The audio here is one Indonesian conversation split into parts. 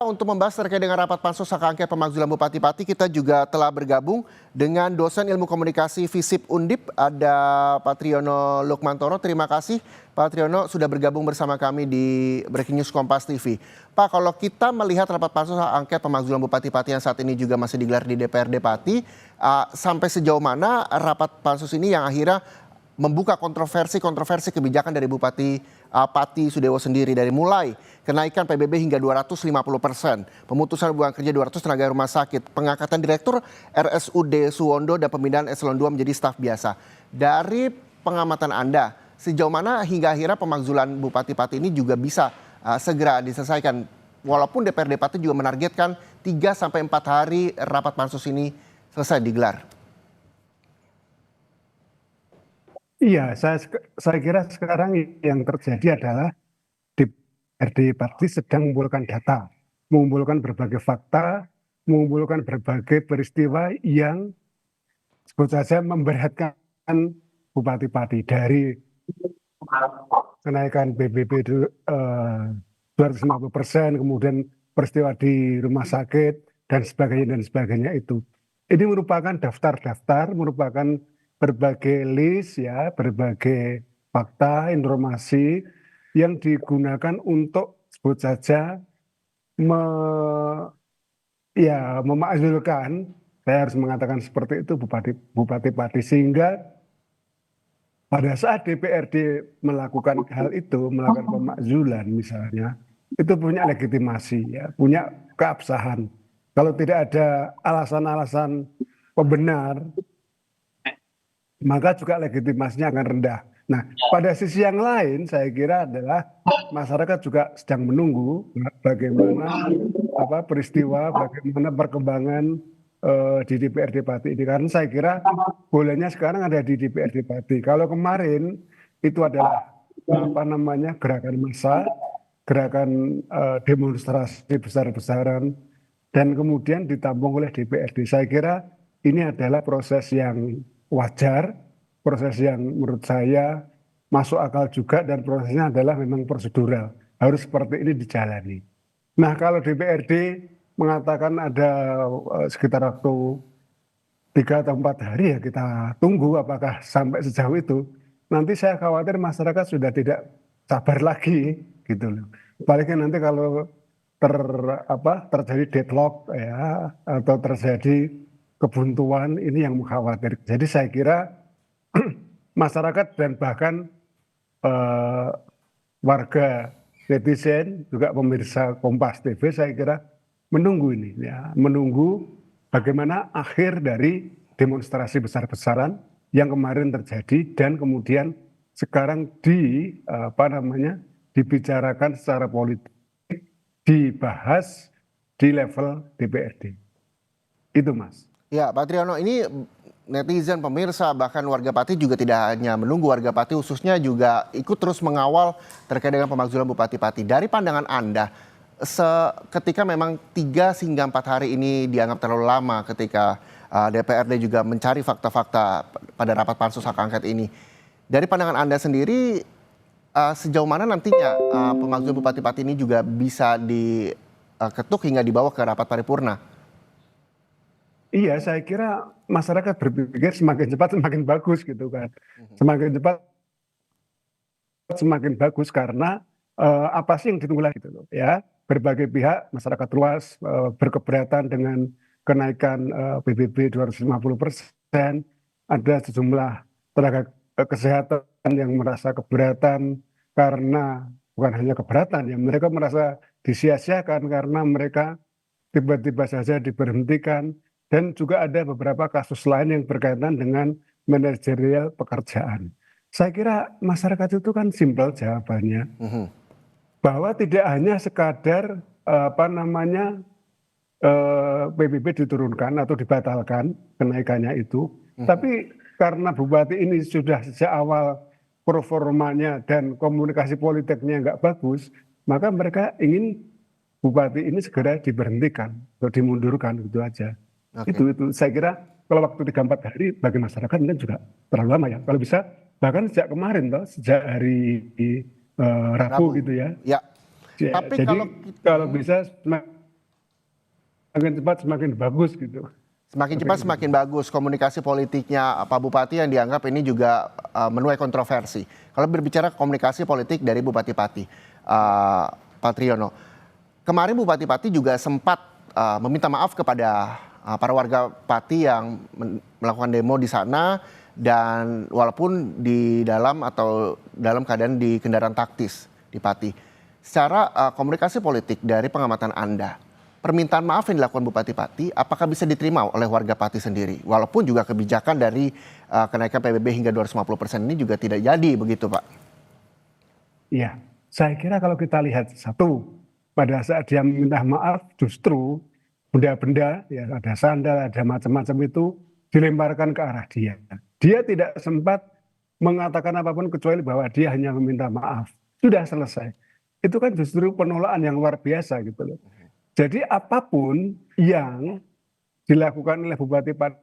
Untuk membahas terkait dengan rapat pansus hak angket pemakzulan Bupati Pati, kita juga telah bergabung dengan dosen ilmu komunikasi FISIP Undip, ada Pak Triyono Lukmantoro. Terima kasih Pak Triyono sudah bergabung bersama kami di Breaking News Kompas TV. Pak, kalau kita melihat rapat pansus hak angket pemakzulan Bupati Pati yang saat ini juga masih digelar di DPRD Pati, sampai sejauh mana rapat pansus ini yang akhirnya membuka kontroversi kebijakan dari Bupati Pati Sudewo sendiri, dari mulai kenaikan PBB hingga 250%, pemutusan hubungan kerja 200 tenaga rumah sakit, pengangkatan direktur RSUD Suwondo dan pemindahan eselon 2 menjadi staf biasa. Dari pengamatan Anda, sejauh mana hingga akhirnya pemakzulan Bupati Pati ini juga bisa segera diselesaikan? Walaupun DPRD Pati juga menargetkan 3-4 hari rapat pansus ini selesai digelar. Iya, saya kira sekarang yang terjadi adalah DPRD Pati sedang mengumpulkan data, mengumpulkan berbagai fakta, mengumpulkan berbagai peristiwa yang sebut saja memberatkan Bupati Pati, dari kenaikan PBB 250%, kemudian peristiwa di rumah sakit dan sebagainya itu. Ini merupakan daftar-daftar, merupakan berbagai list ya, berbagai fakta, informasi yang digunakan untuk sebut saja memakzulkan, saya harus mengatakan seperti itu, Bupati Pati, sehingga pada saat DPRD melakukan hal itu, melakukan pemakzulan misalnya, itu punya legitimasi ya, punya keabsahan. Kalau tidak ada alasan-alasan pembenar, maka juga legitimasinya akan rendah. Nah, pada sisi yang lain saya kira adalah masyarakat juga sedang menunggu bagaimana peristiwa, bagaimana perkembangan di DPRD Pati ini. Karena saya kira bolanya sekarang ada di DPRD Pati. Kalau kemarin itu adalah gerakan massa, gerakan demonstrasi besar-besaran, dan kemudian ditampung oleh DPRD. Saya kira ini adalah proses yang wajar, proses yang menurut saya masuk akal juga, dan prosesnya adalah memang prosedural, harus seperti ini dijalani. Nah, kalau DPRD mengatakan ada sekitar waktu 3 atau 4 hari, ya kita tunggu apakah sampai sejauh itu. Nanti saya khawatir masyarakat sudah tidak sabar lagi gitu loh. Apalagi nanti kalau terjadi deadlock ya, atau terjadi kebuntuan, ini yang mengkhawatir. Jadi saya kira masyarakat dan bahkan warga netizen, juga pemirsa Kompas TV, saya kira menunggu ini ya, menunggu bagaimana akhir dari demonstrasi besar-besaran yang kemarin terjadi dan kemudian sekarang dibicarakan secara politik, dibahas di level DPRD. Itu, Mas. Ya, Pak Triyono, ini netizen, pemirsa, bahkan warga Pati juga tidak hanya menunggu, warga Pati khususnya juga ikut terus mengawal terkait dengan pemakzulan Bupati Pati. Dari pandangan Anda, ketika memang 3-4 hari ini dianggap terlalu lama ketika DPRD juga mencari fakta-fakta pada rapat pansus hak angket ini. Dari pandangan Anda sendiri, sejauh mana nantinya pemakzulan Bupati Pati ini juga bisa diketuk hingga dibawa ke rapat paripurna? Iya, saya kira masyarakat berpikir semakin cepat semakin bagus gitu kan. Semakin cepat semakin bagus, karena apa sih yang ditunggu lagi gitu loh ya. Berbagai pihak masyarakat luas berkeberatan dengan kenaikan PBB 250%. Ada sejumlah tenaga kesehatan yang merasa keberatan, karena bukan hanya keberatan ya, mereka merasa disia-siakan karena mereka tiba-tiba saja diberhentikan. Dan juga ada beberapa kasus lain yang berkaitan dengan manajerial pekerjaan. Saya kira masyarakat itu kan simpel jawabannya, bahwa tidak hanya sekadar PBB diturunkan atau dibatalkan kenaikannya itu, tapi karena Bupati ini sudah sejak awal performanya dan komunikasi politiknya nggak bagus, maka mereka ingin Bupati ini segera diberhentikan atau dimundurkan, gitu aja. Itu saya kira kalau waktu 3-4 hari bagi masyarakat mungkin juga terlalu lama ya. Kalau bisa bahkan sejak kemarin sejak hari Rabu gitu ya. Ya. Tapi Jadi kalau bisa semakin cepat semakin bagus gitu. Semakin Seperti cepat itu. semakin bagus komunikasi politiknya Pak Bupati yang dianggap ini juga menuai kontroversi. Kalau berbicara komunikasi politik dari Bupati Pati, Pak Triyono, kemarin Bupati Pati juga sempat meminta maaf kepada para warga Pati yang melakukan demo di sana dan walaupun di dalam atau dalam keadaan di kendaraan taktis di Pati. Secara komunikasi politik dari pengamatan Anda, permintaan maaf yang dilakukan Bupati Pati, apakah bisa diterima oleh warga Pati sendiri? Walaupun juga kebijakan dari kenaikan PBB hingga 250% ini juga tidak jadi begitu Pak? Iya, saya kira kalau kita lihat satu, pada saat dia meminta maaf justru benda-benda, ya ada sandal, ada macam-macam itu dilemparkan ke arah dia. Dia tidak sempat mengatakan apapun kecuali bahwa dia hanya meminta maaf. Sudah selesai. Itu kan justru penolakan yang luar biasa gitu loh. Jadi apapun yang dilakukan oleh Bupati Pati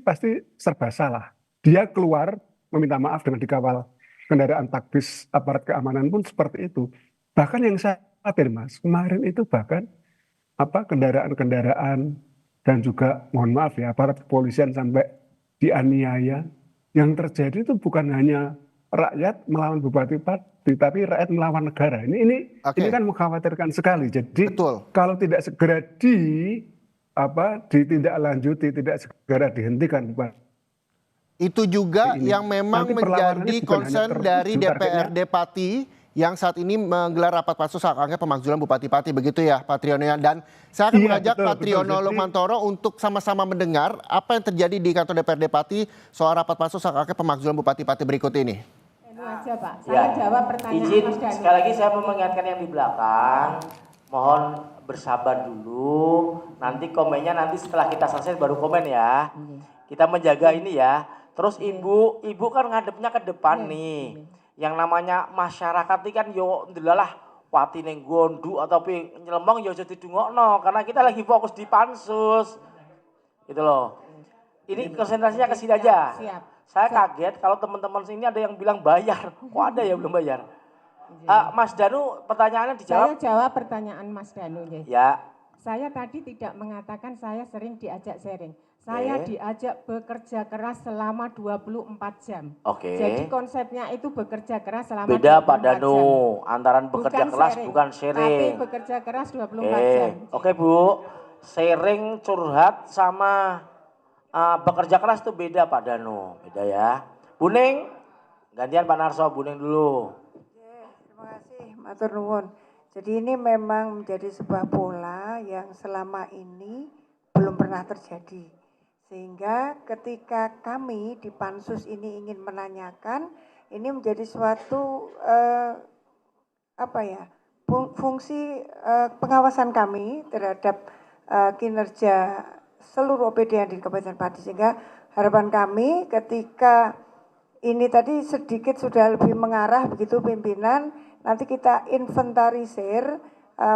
pasti serba salah. Dia keluar meminta maaf dengan dikawal kendaraan taktis aparat keamanan pun seperti itu. Bahkan yang saya khawatir Mas, kemarin itu bahkan kendaraan-kendaraan dan juga mohon maaf ya aparat kepolisian sampai dianiaya. Yang terjadi itu bukan hanya rakyat melawan Bupati Pati, tapi rakyat melawan negara. Ini Oke. kan mengkhawatirkan sekali. Jadi Betul. kalau tidak segera ditindaklanjuti, tidak segera dihentikan Itu juga ini, yang memang nanti perlawanannya menjadi bukan hanya concern dari targetnya. DPRD Pati yang saat ini menggelar rapat pansus hak angket pemakzulan Bupati Pati, begitu ya Pak Triyono ya. Dan saya akan Iya, mengajak betul, Pak betul. Triyono Jadi Lukmantoro untuk sama-sama mendengar apa yang terjadi di kantor DPRD Pati soal rapat pansus hak angket pemakzulan Bupati Pati berikut ini. Itu aja Pak, Ya, saya jawab pertanyaan izin Mas Danu. sekali lagi saya mau mengingatkan yang di belakang, mohon bersabar dulu, nanti komennya nanti setelah kita selesai baru komen ya. Kita menjaga ini ya. Terus ibu kan ngadepnya ke depan nih. Yang namanya masyarakat ini kan yo ndelalah wati ning gondu atau nyelemong yo aja didungokno karena kita lagi fokus di pansus. Gitu loh. Ini konsentrasinya ke sini aja. Siap. Saya kaget kalau teman-teman sini ada yang bilang bayar. Kok ada ya belum bayar? Mas Danu pertanyaannya Saya dijawab? jawab pertanyaan Mas Danu. Ya. Ya. Saya tadi tidak mengatakan saya sering diajak sharing. Saya Oke. diajak bekerja keras selama 24 jam. Oke. Jadi konsepnya itu bekerja keras selama Beda 24 Pak Danu, jam. antara bekerja keras bukan Tapi sharing. bekerja keras 24 jam. Oke Bu, sharing curhat sama bekerja keras itu beda Pak Danu, beda ya. Buning, gantian Pak Narso, Buning dulu. Terima kasih, matur nuwun. Jadi ini memang menjadi sebuah pola yang selama ini belum pernah terjadi. Sehingga ketika kami di Pansus ini ingin menanyakan, ini menjadi suatu fungsi pengawasan kami terhadap kinerja seluruh OPD yang di Kabupaten Pati. Sehingga harapan kami ketika ini tadi sedikit sudah lebih mengarah begitu pimpinan, nanti kita inventarisir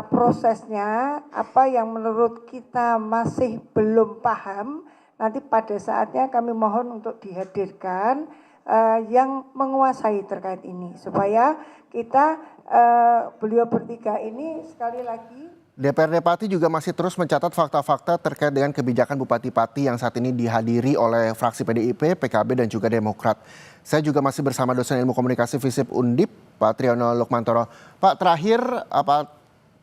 prosesnya, apa yang menurut kita masih belum paham, nanti pada saatnya kami mohon untuk dihadirkan yang menguasai terkait ini. Supaya kita, beliau bertiga ini sekali lagi, DPRD Pati juga masih terus mencatat fakta-fakta terkait dengan kebijakan Bupati Pati yang saat ini dihadiri oleh fraksi PDIP, PKB, dan juga Demokrat. Saya juga masih bersama dosen ilmu komunikasi FISIP Undip, Pak Triyono Lukmantoro. Pak, terakhir Pak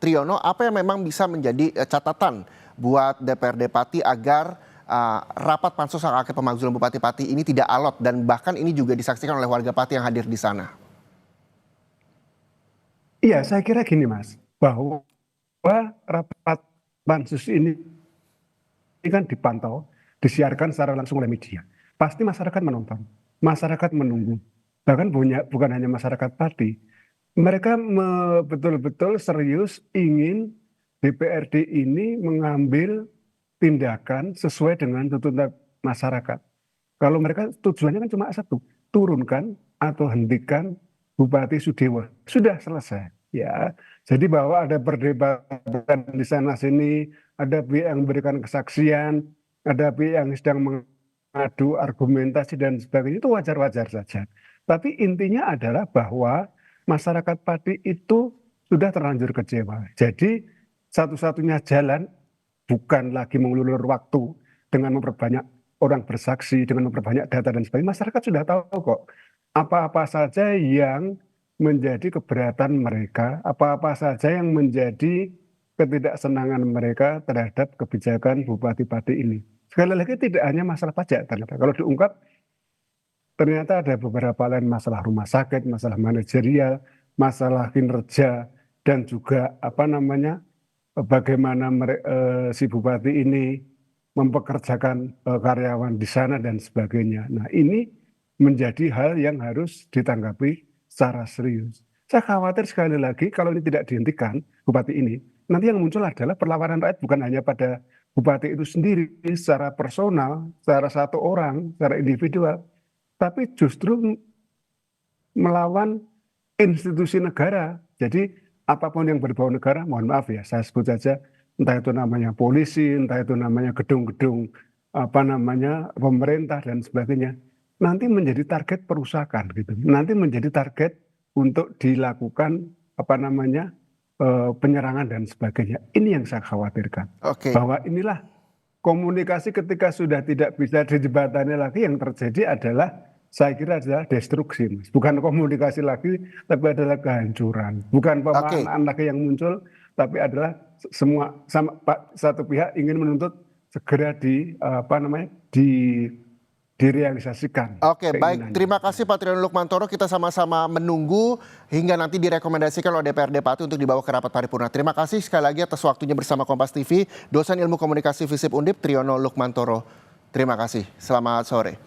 Triyono, apa yang memang bisa menjadi catatan buat DPRD Pati agar rapat pansus hak angket pemakzulan Bupati Pati ini tidak alot dan bahkan ini juga disaksikan oleh warga Pati yang hadir di sana? iya, saya kira gini Mas, bahwa rapat pansus ini kan dipantau, disiarkan secara langsung oleh media. Pasti masyarakat menonton, masyarakat menunggu. Bahkan bukan hanya masyarakat Pati, mereka betul-betul serius ingin DPRD ini mengambil tindakan sesuai dengan tuntutan masyarakat. Kalau mereka tujuannya kan cuma satu, turunkan atau hentikan Bupati Sudewo. Sudah selesai. Ya, jadi bahwa ada perdebatan di sana sini, ada pihak yang memberikan kesaksian, ada pihak yang sedang mengadu argumentasi dan sebagainya, itu wajar-wajar saja. Tapi intinya adalah bahwa masyarakat Pati itu sudah terlanjur kecewa. Jadi satu-satunya jalan bukan lagi mengulur waktu dengan memperbanyak orang bersaksi, dengan memperbanyak data dan sebagainya. Masyarakat sudah tahu kok apa-apa saja yang menjadi keberatan mereka, apa-apa saja yang menjadi ketidaksenangan mereka terhadap kebijakan bupati-bupati ini. Sekali lagi tidak hanya masalah pajak ternyata. Kalau diungkap ternyata ada beberapa lain, masalah rumah sakit, masalah manajerial, masalah kinerja, dan juga bagaimana si bupati ini mempekerjakan karyawan di sana dan sebagainya. Nah, ini menjadi hal yang harus ditanggapi secara serius. Saya khawatir sekali lagi kalau ini tidak dihentikan, bupati ini, nanti yang muncul adalah perlawanan rakyat bukan hanya pada bupati itu sendiri secara personal, secara satu orang, secara individual, tapi justru melawan institusi negara. Jadi apapun yang berbau negara, mohon maaf ya, saya sebut saja, entah itu namanya polisi, entah itu namanya gedung-gedung pemerintah dan sebagainya, nanti menjadi target perusakan gitu. Nanti menjadi target untuk dilakukan penyerangan dan sebagainya. Ini yang saya khawatirkan. Bahwa inilah komunikasi ketika sudah tidak bisa dijembatani lagi, yang terjadi adalah, saya kira adalah destruksi, Mas. Bukan komunikasi lagi, tapi adalah kehancuran. Bukan pemahaman lagi yang muncul, tapi adalah semua satu pihak ingin menuntut segera direalisasikan. Oke, baik. Terima kasih Pak Triyono Lukmantoro. Kita sama-sama menunggu hingga nanti direkomendasikan oleh DPRD Pati untuk dibawa ke rapat paripurna. Terima kasih sekali lagi atas waktunya bersama Kompas TV. Dosen Ilmu Komunikasi FISIP Undip Triyono Lukmantoro. Terima kasih. Selamat sore.